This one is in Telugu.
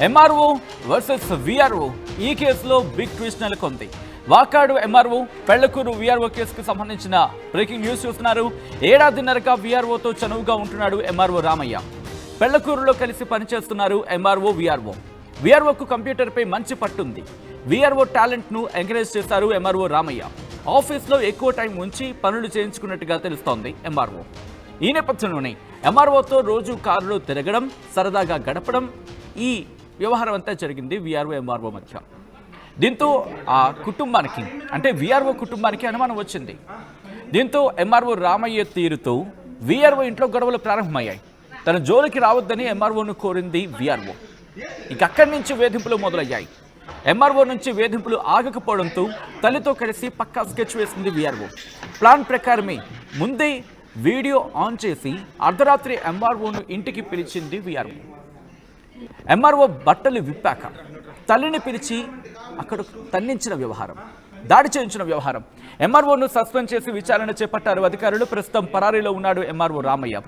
ఎంఆర్ఓ వర్సెస్ విఆర్ఓ ఈ కేసులో బిగ్ ట్విస్ట్ నెలకొంది. వాకాడు ఎంఆర్ఓ పెళ్లకూరు విఆర్ఓ కేసుకు సంబంధించిన బ్రేకింగ్ న్యూస్ చూస్తున్నారు. ఏడాదిన్నరగా విఆర్ఓతో చనువుగా ఉంటున్నాడు ఎంఆర్ఓ రామయ్య. పెళ్లకూరులో కలిసి పనిచేస్తున్నారు ఎంఆర్ఓ విఆర్ఓ. విఆర్ఓకు కంప్యూటర్పై మంచి పట్టుంది. విఆర్ఓ టాలెంట్ను ఎంకరేజ్ చేశారు ఎంఆర్ఓ రామయ్య. ఆఫీస్లో ఎక్కువ టైం ఉంచి పనులు చేయించుకున్నట్టుగా తెలుస్తోంది ఎంఆర్ఓ. ఈ నేపథ్యంలోనే ఎంఆర్ఓతో రోజు కారులో తిరగడం, సరదాగా గడపడం, ఈ వ్యవహారం అంతా జరిగింది విఆర్ఓ ఎంఆర్ఓ మధ్య. దీంతో ఆ కుటుంబానికి అంటే విఆర్ఓ కుటుంబానికి అనుమానం వచ్చింది. దీంతో ఎంఆర్ఓ రామయ్య తీరుతో విఆర్ఓ ఇంట్లో గొడవలు ప్రారంభమయ్యాయి. తన జోలికి రావద్దని ఎంఆర్ఓను కోరింది విఆర్ఓ. ఇక అక్కడి నుంచి వేధింపులు మొదలయ్యాయి. ఎంఆర్ఓ నుంచి వేధింపులు ఆగకపోవడంతో తల్లితో కలిసి పక్కా స్కెచ్ వేసింది విఆర్ఓ. ప్లాన్ ప్రకారమే ముందే వీడియో ఆన్ చేసి అర్ధరాత్రి ఎంఆర్ఓను ఇంటికి పిలిచింది విఆర్ఓ. ఎంఆర్ఓ బట్టలు విప్పాక తల్లిని పిలిచి అక్కడ తన్నించిన వ్యవహారం, దాడి చేయించిన వ్యవహారం. ఎంఆర్ఓను సస్పెండ్ చేసి విచారణ చేపట్టారు అధికారులు. ప్రస్తుతం పరారీలో ఉన్నాడు ఎంఆర్ఓ రామయ్య.